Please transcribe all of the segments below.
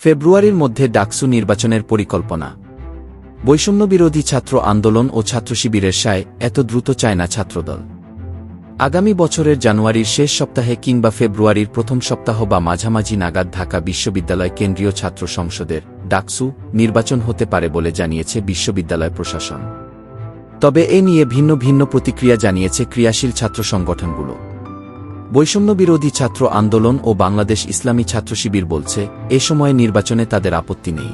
ফেব্রুয়ারির মধ্যে ডাকসু নির্বাচনের পরিকল্পনা। বৈষম্যবিরোধী ছাত্র আন্দোলন ও ছাত্রশিবিরের সায় এত দ্রুত চায় না ছাত্রদল। আগামী বছরের জানুয়ারির শেষ সপ্তাহে কিংবা ফেব্রুয়ারির প্রথম সপ্তাহ বা মাঝামাঝি নাগাদ ঢাকা বিশ্ববিদ্যালয় কেন্দ্রীয় ছাত্র সংসদের ডাকসু নির্বাচন হতে পারে বলে জানিয়েছে বিশ্ববিদ্যালয় প্রশাসন। তবে এ নিয়ে ভিন্ন ভিন্ন প্রতিক্রিয়া জানিয়েছে ক্রিয়াশীল ছাত্র সংগঠনগুলো। বৈষম্যবিরোধী ছাত্র আন্দোলন ও বাংলাদেশ ইসলামী ছাত্রশিবির বলছে, এ সময়ে নির্বাচনে তাদের আপত্তি নেই।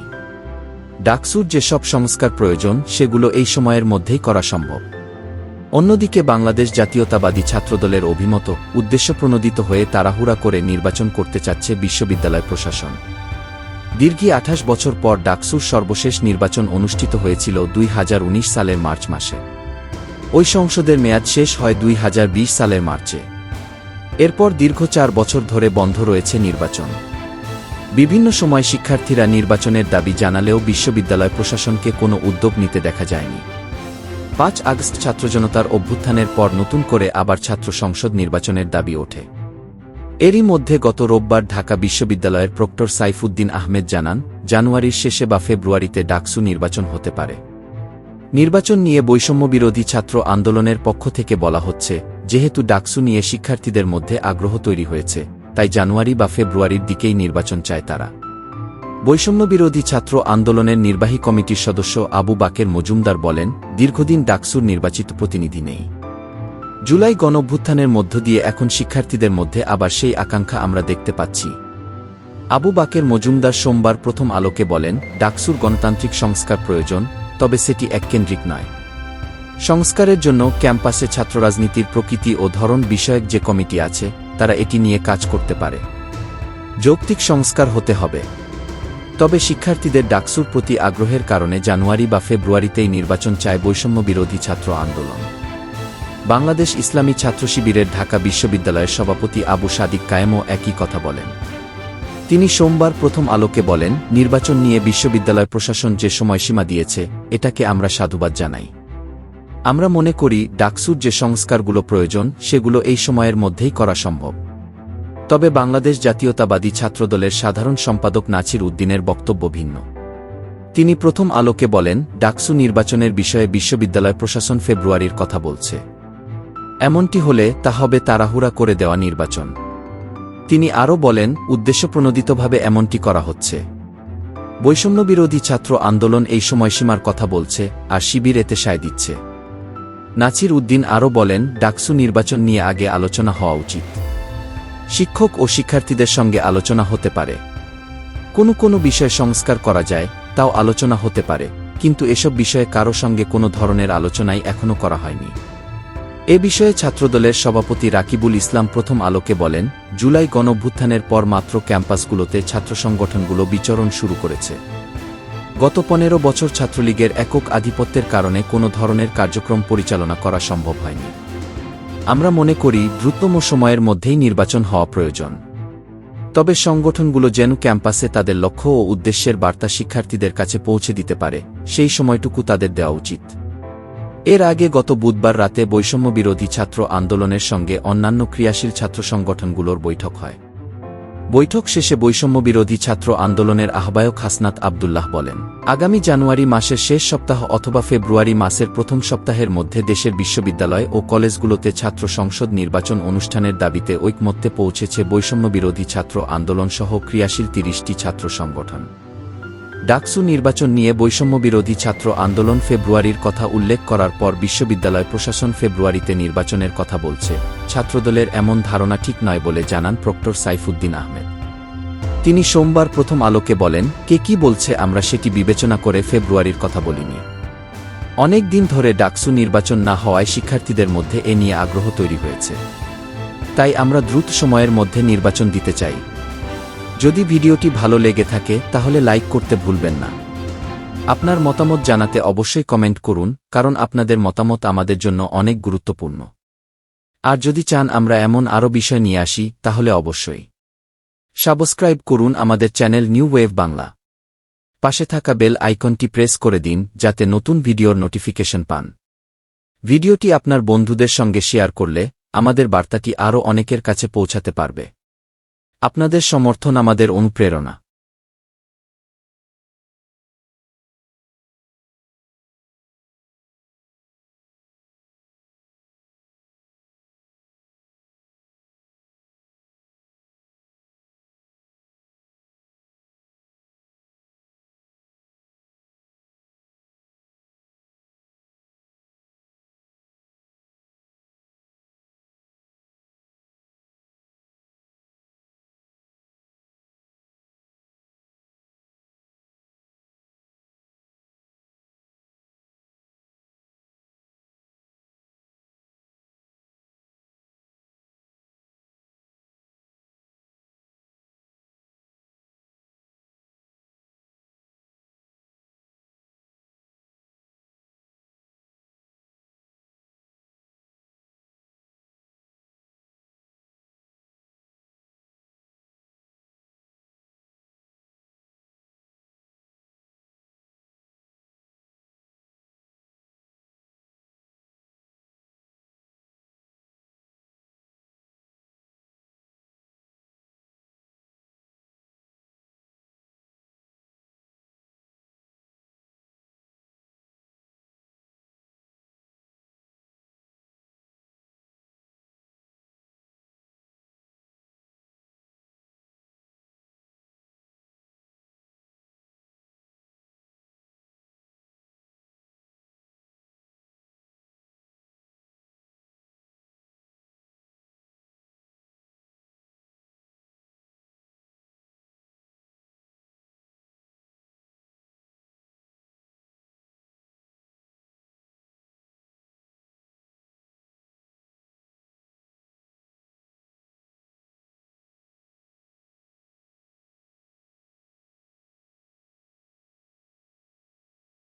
ডাকসুর যেসব সংস্কার প্রয়োজন সেগুলো এই সময়ের মধ্যেই করা সম্ভব। অন্যদিকে বাংলাদেশ জাতীয়তাবাদী ছাত্রদলের অভিমত, উদ্দেশ্যপ্রণোদিত হয়ে তাড়াহুড়া করে নির্বাচন করতে চাচ্ছে বিশ্ববিদ্যালয় প্রশাসন। দীর্ঘ 28 বছর পর ডাকসুর সর্বশেষ নির্বাচন অনুষ্ঠিত হয়েছিল 2019 সালের মার্চ মাসে। ওই সংসদের মেয়াদ শেষ হয় 2020 সালের মার্চে। এরপর দীর্ঘ 4 বছর ধরে বন্ধ রয়েছে নির্বাচন। বিভিন্ন সময় শিক্ষার্থীরা নির্বাচনের দাবি জানালেও বিশ্ববিদ্যালয় প্রশাসনকে কোনো উদ্যোগ নিতে দেখা যায়নি। 5 আগস্ট ছাত্রজনতার অভ্যুত্থানের পর নতুন করে আবার ছাত্র সংসদ নির্বাচনের দাবি ওঠে। এরই মধ্যে গত রোববার ঢাকা বিশ্ববিদ্যালয়ের প্রক্টর সাইফুদ্দিন আহমেদ জানান, জানুয়ারির শেষে বা ফেব্রুয়ারিতে ডাকসু নির্বাচন হতে পারে। নির্বাচন নিয়ে বৈষম্যবিরোধী ছাত্র আন্দোলনের পক্ষ থেকে বলা হচ্ছে, যেহেতু ডাকসু নিয়ে শিক্ষার্থীদের মধ্যে আগ্রহ তৈরি হয়েছে, তাই জানুয়ারি বা ফেব্রুয়ারির দিকেই নির্বাচন চায় তারা। বৈষম্যবিরোধী ছাত্র আন্দোলনের নির্বাহী কমিটির সদস্য আবু বাকের মজুমদার বলেন, দীর্ঘদিন ডাকসুর নির্বাচিত প্রতিনিধি নেই। জুলাই গণঅভ্যুত্থানের মধ্য দিয়ে এখন শিক্ষার্থীদের মধ্যে আবার সেই আকাঙ্ক্ষা আমরা দেখতে পাচ্ছি। আবু বাকের মজুমদার সোমবার প্রথম আলোকে বলেন, ডাকসুর গণতান্ত্রিক সংস্কার প্রয়োজন, তবে সেটি এককেন্দ্রিক নয়। সংস্কারের জন্য ক্যাম্পাসে ছাত্ররাজনীতির প্রকৃতি ও ধরন বিষয়ক যে কমিটি আছে, তারা এটি নিয়ে কাজ করতে পারে। যৌক্তিক সংস্কার হতে হবে। তবে শিক্ষার্থীদের ডাকসুর প্রতি আগ্রহের কারণে জানুয়ারি বা ফেব্রুয়ারিতেই নির্বাচন চায় বৈষম্যবিরোধী ছাত্র আন্দোলন। বাংলাদেশ ইসলামী ছাত্রশিবিরের ঢাকা বিশ্ববিদ্যালয়ের সভাপতি আবু সাদিক কায়েমও একই কথা বলেন। তিনি সোমবার প্রথম আলোকে বলেন, নির্বাচন নিয়ে বিশ্ববিদ্যালয় প্রশাসন যে সময়সীমা দিয়েছে, এটাকে আমরা সাধুবাদ জানাই। আমরা মনে করি ডাকসুর যে সংস্কারগুলো প্রয়োজন সেগুলো এই সময়ের মধ্যেই করা সম্ভব। তবে বাংলাদেশ জাতীয়তাবাদী ছাত্রদলের সাধারণ সম্পাদক নাছির উদ্দিনের বক্তব্য ভিন্ন। তিনি প্রথম আলোকে বলেন, ডাকসু নির্বাচনের বিষয়ে বিশ্ববিদ্যালয় প্রশাসন ফেব্রুয়ারির কথা বলছে। এমনটি হলে তা হবে তাড়াহুড়া করে দেওয়া নির্বাচন। তিনি আরও বলেন, উদ্দেশ্যপ্রণোদিতভাবে এমনটি করা হচ্ছে। বৈষম্যবিরোধী ছাত্র আন্দোলন এই সময়সীমার কথা বলছে, আর শিবির এতে সায় দিচ্ছে। নাছির উদ্দিন আরও বলেন, ডাকসু নির্বাচন নিয়ে আগে আলোচনা হওয়া উচিত। শিক্ষক ও শিক্ষার্থীদের সঙ্গে আলোচনা হতে পারে। কোনো বিষয় সংস্কার করা যায়, তাও আলোচনা হতে পারে, কিন্তু এসব বিষয়ে কারো সঙ্গে কোনো ধরনের আলোচনাই এখনও করা হয়নি। এ বিষয়ে ছাত্রদলের সভাপতি রাকিবুল ইসলাম প্রথম আলোকে বলেন, জুলাই গণঅভ্যুত্থানের পর মাত্র ক্যাম্পাসগুলোতে ছাত্র সংগঠনগুলো বিচরণ শুরু করেছে। গত 15 বছর ছাত্রলীগের একক আধিপত্যের কারণে কোনো ধরনের কার্যক্রম পরিচালনা করা সম্ভব হয়নি। আমরা মনে করি দ্রুততম সময়ের মধ্যেই নির্বাচন হওয়া প্রয়োজন। তবে সংগঠনগুলো যেন ক্যাম্পাসে তাদের লক্ষ্য ও উদ্দেশ্যের বার্তা শিক্ষার্থীদের কাছে পৌঁছে দিতে পারে, সেই সময়টুকু তাদের দেওয়া উচিত। এর আগে গত বুধবার রাতে বৈষম্যবিরোধী ছাত্র আন্দোলনের সঙ্গে অন্যান্য ক্রিয়াশীল ছাত্র সংগঠনগুলোর বৈঠক হয়। বৈঠক শেষে বৈষম্যবিরোধী ছাত্র আন্দোলনের আহ্বায়ক হাসনাত আবদুল্লাহ বলেন, আগামী জানুয়ারি মাসের শেষ সপ্তাহ অথবা ফেব্রুয়ারি মাসের প্রথম সপ্তাহের মধ্যে দেশের বিশ্ববিদ্যালয় ও কলেজগুলোতে ছাত্র সংসদ নির্বাচন অনুষ্ঠানের দাবিতে ঐকমত্যে পৌঁছেছে বৈষম্যবিরোধী ছাত্র আন্দোলনসহ ক্রিয়াশীল 30টি ছাত্র সংগঠন। ডাকসু নির্বাচন নিয়ে বৈষম্যবিরোধী ছাত্র আন্দোলন ফেব্রুয়ারির কথা উল্লেখ করার পর বিশ্ববিদ্যালয় প্রশাসন ফেব্রুয়ারিতে নির্বাচনের কথা বলছে, ছাত্রদলের এমন ধারণা ঠিক নয় বলে জানান প্রক্টর সাইফুদ্দিন আহমেদ। তিনি সোমবার প্রথম আলোকে বলেন, কে কি বলছে আমরা সেটি বিবেচনা করে ফেব্রুয়ারির কথা বলিনি। অনেক দিন ধরে ডাকসু নির্বাচন না হওয়ায় শিক্ষার্থীদের মধ্যে এ নিয়ে আগ্রহ তৈরি হয়েছে। তাই আমরা দ্রুত সময়ের মধ্যে নির্বাচন দিতে চাই। যদি ভিডিওটি ভালো লেগে থাকে তাহলে লাইক করতে ভুলবেন না। আপনার মতামত জানাতে অবশ্যই কমেন্ট করুন, কারণ আপনাদের মতামত আমাদের জন্য অনেক গুরুত্বপূর্ণ। আর যদি চান আমরা এমন আরও বিষয় নিয়ে আসি, তাহলে অবশ্যই সাবস্ক্রাইব করুন আমাদের চ্যানেল নিউ ওয়েভ বাংলা। পাশে থাকা বেল আইকনটি প্রেস করে দিন যাতে নতুন ভিডিওর নোটিফিকেশন পান। ভিডিওটি আপনার বন্ধুদের সঙ্গে শেয়ার করলে আমাদের বার্তাটি আরও অনেকের কাছে পৌঁছাতে পারবে। আপনাদের সমর্থন আমাদের অনুপ্রেরণা।